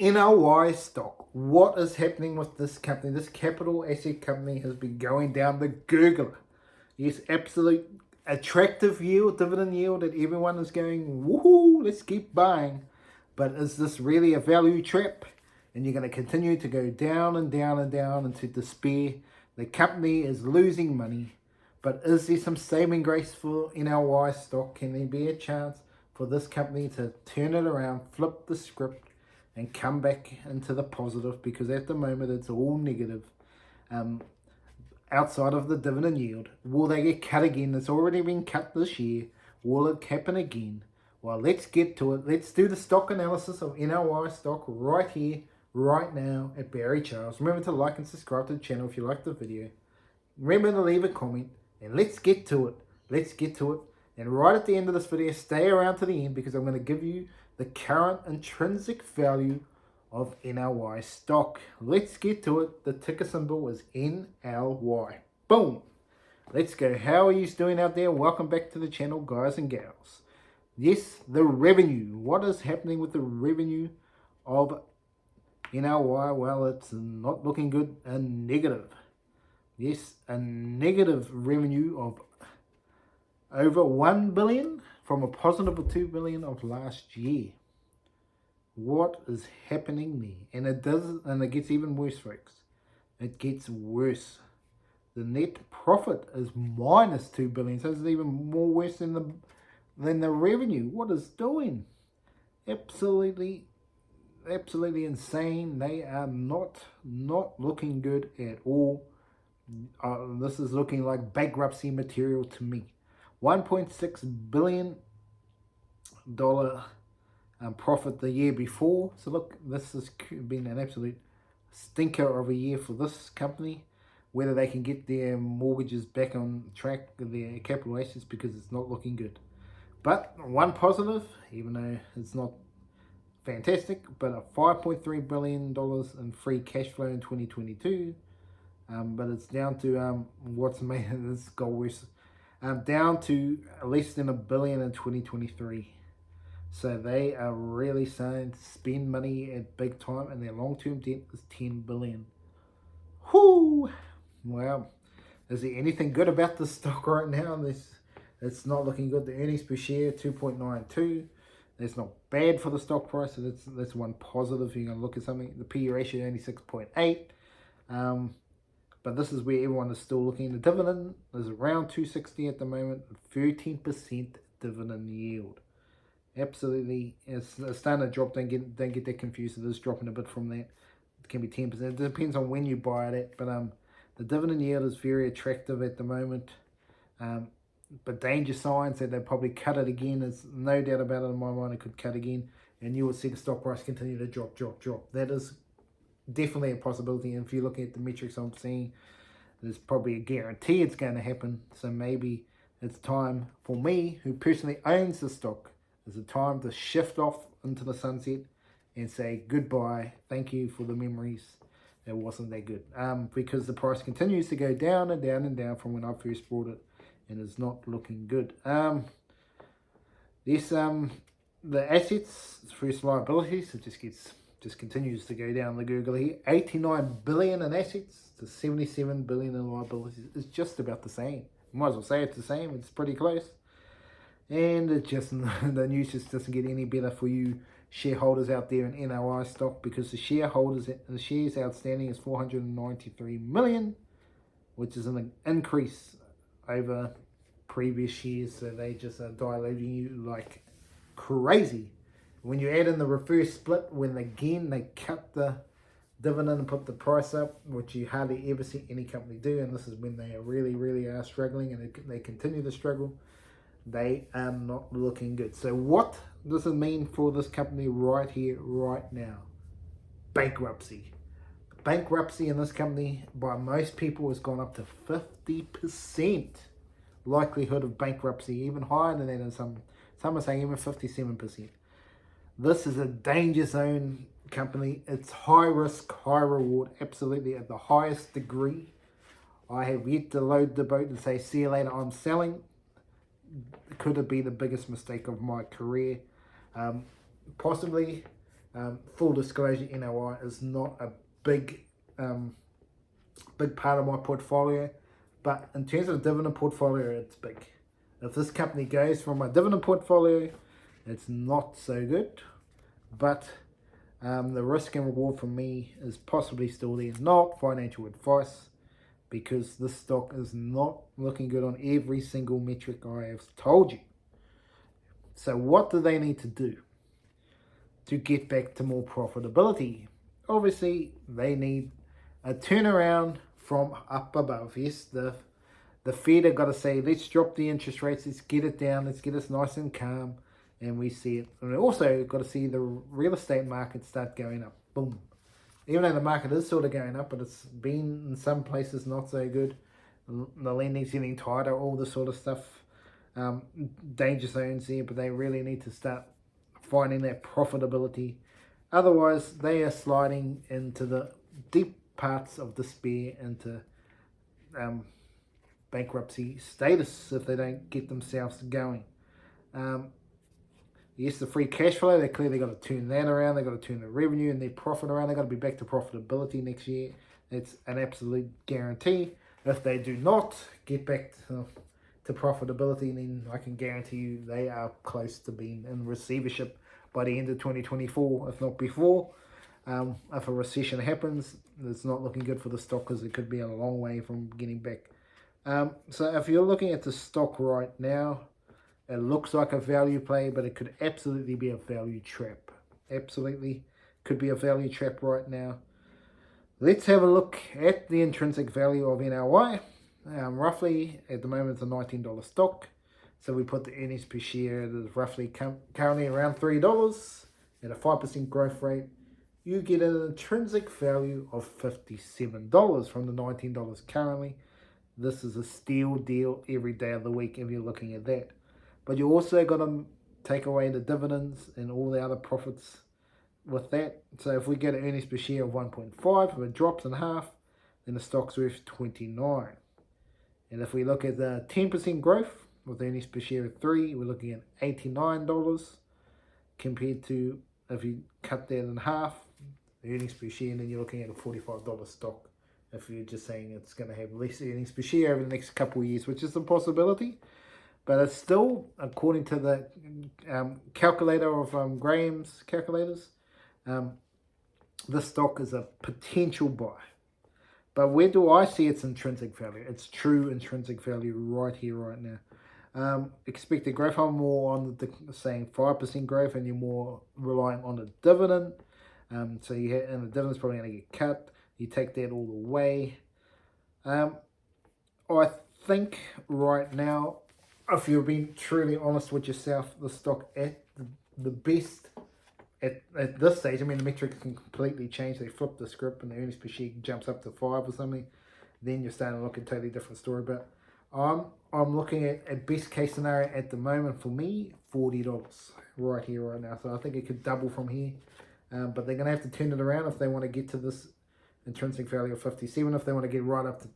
NLY stock. What is happening with this company? This capital asset company has been going down the gurgler. Yes, absolute attractive yield, dividend yield that everyone is going, woohoo, let's keep buying. But is this really a value trap? And you're going to continue to go down and down and down into despair. The company is losing money. But is there some saving grace for NLY stock? Can there be a chance for this company to turn it around, flip the script, and come back into the positive? Because at the moment it's all negative. Outside of the dividend yield, will they get cut again? It's already been cut this year. Will it happen again? Well, let's get to it. Let's do the stock analysis of NLY stock right here, right now at Barry Charles. Remember to like and subscribe to the channel if you like the video. Remember to leave a comment, and let's get to it. Let's get to it. And right at the end of this video, stay around to the end because I'm going to give you the current intrinsic value of NLY stock. Let's get to it. The ticker symbol is NLY. Boom. Let's go. How are you doing out there? Welcome back to the channel, guys and gals. Yes, the revenue. What is happening with the revenue of NLY? Well, it's not looking good. A negative. Yes, a negative revenue of over 1 billion from a positive of 2 billion of last year. What is happening there? And it gets even worse, folks. It gets worse. The net profit is minus 2 billion, so it's even more worse than the revenue. What is doing? Absolutely insane. They are not looking good at all. This is looking like bankruptcy material to me. $1.6 billion profit the year before. So look, this has been an absolute stinker of a year for this company. Whether they can get their mortgages back on track, their capital assets, because it's not looking good. But one positive, even though it's not fantastic, but a $5.3 billion in free cash flow in 2022. But it's down to what's made this goal worse. Down to less than $1 billion in 2023. So they are really starting to spend money at big time, and their long-term debt is $10 billion. Whoo! Well, is there anything good about this stock right now? It's not looking good. The earnings per share 2.92. That's not bad for the stock price. So that's one positive. If you're going to look at something, the PE ratio only 6.8. But this is where everyone is still looking. The dividend is around 260 at the moment, 13% dividend yield. Absolutely, it's starting to drop. Don't get that confused. It is dropping a bit from that. It can be 10%. It depends on when you buy it at. But the dividend yield is very attractive at the moment. But danger signs that they'll probably cut it again. There's no doubt about it in my mind. It could cut again, and you will see the stock price continue to drop. That is definitely a possibility. And if you're looking at the metrics I'm seeing, there's probably a guarantee it's going to happen. So maybe it's time for me, who personally owns the stock, it's a time to shift off into the sunset and say goodbye. Thank you for the memories. It wasn't that good. Because the price continues to go down and down and down from when I first bought it, and it's not looking good. This the assets, first liabilities, it just continues to go down the Google here. 89 billion in assets to 77 billion in liabilities. It's just about the same. Might as well say it's the same. It's pretty close. And it just, the news just doesn't get any better for you shareholders out there in NLY stock, because the shares outstanding is 493 million, which is an increase over previous years. So they just are diluting you like crazy. When you add in the reverse split, when again they cut the dividend and put the price up, which you hardly ever see any company do, and this is when they are really are struggling, and they continue to struggle. They are not looking good. So what does it mean for this company right here, right now? Bankruptcy. Bankruptcy in this company by most people has gone up to 50% likelihood of bankruptcy, even higher than that, and some are saying even 57%. This is a danger zone company. It's high risk, high reward, absolutely at the highest degree. I have yet to load the boat and say, see you later, I'm selling. Could it be the biggest mistake of my career? Possibly, Full disclosure, NLY is not a big big part of my portfolio, but in terms of the dividend portfolio, it's big. If this company goes from my dividend portfolio, it's not so good, but the risk and reward for me is possibly still there. Not financial advice, because this stock is not looking good on every single metric I have told you. So what do they need to do to get back to more profitability? Obviously, they need a turnaround from up above. Yes, the Fed have got to say, let's drop the interest rates, let's get it down, let's get us nice and calm, and we see it. And we also got to see the real estate market start going up. Boom. Even though the market is sort of going up, but it's been in some places not so good. The lending's getting tighter, all this sort of stuff. Danger zones there, but they really need to start finding that profitability. Otherwise, they are sliding into the deep parts of despair, into bankruptcy status if they don't get themselves going. Yes, the free cash flow, they clearly got to turn that around. They've got to turn the revenue and their profit around. They've got to be back to profitability next year. It's an absolute guarantee. If they do not get back to profitability, then I can guarantee you they are close to being in receivership by the end of 2024, if not before. If a recession happens, it's not looking good for the stock, because it could be a long way from getting back. So if you're looking at the stock right now, it looks like a value play, but it could absolutely be a value trap. Absolutely could be a value trap right now. Let's have a look at the intrinsic value of NLY. Roughly, at the moment, it's a $19 stock. So we put the earnings per share, it is roughly currently around $3 at a 5% growth rate. You get an intrinsic value of $57 from the $19 currently. This is a steal deal every day of the week if you're looking at that. But you also got to take away the dividends and all the other profits with that. So if we get an earnings per share of 1.5, if it drops in half, then the stock's worth 29. And if we look at the 10% growth with earnings per share of 3, we're looking at $89 compared to, if you cut that in half, the earnings per share, and then you're looking at a $45 stock. If you're just saying it's going to have less earnings per share over the next couple of years, which is a possibility. But it's still, according to the calculator of Graham's calculators, this stock is a potential buy. But where do I see its intrinsic value? Its true intrinsic value right here, right now. Expected growth, I'm more on the saying 5% growth, and you're more reliant on the dividend. So you have, and the dividend's probably going to get cut. You take that all the way. I think right now, if you're being truly honest with yourself, the stock at the best at this stage, I mean, the metrics can completely change. They flip the script and the earnings per share jumps up to 5 or something. Then you're starting to look at a totally different story. But I'm looking at a best case scenario at the moment for me, $40 right here, right now. So I think it could double from here. But they're going to have to turn it around if they want to get to this intrinsic value of 57. If they want to get right up to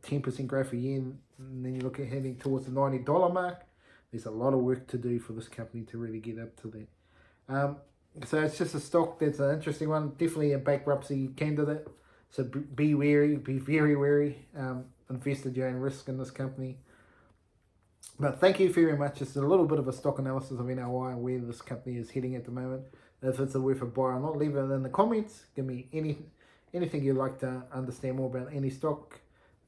10% growth a year, and then you look at heading towards the $90 mark, there's a lot of work to do for this company to really get up to that. So it's just a stock that's an interesting one, definitely a bankruptcy candidate. So be wary, be very wary. Invest at your own risk in this company. But thank you very much. Just a little bit of a stock analysis of NLY and where this company is heading at the moment. If it's worth a buy or not, leave it in the comments. Give me anything you'd like to understand more about any stock.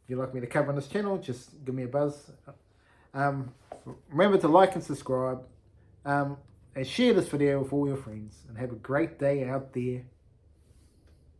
If you'd like me to cover on this channel, just give me a buzz. Remember to like and subscribe. And share this video with all your friends. And have a great day out there.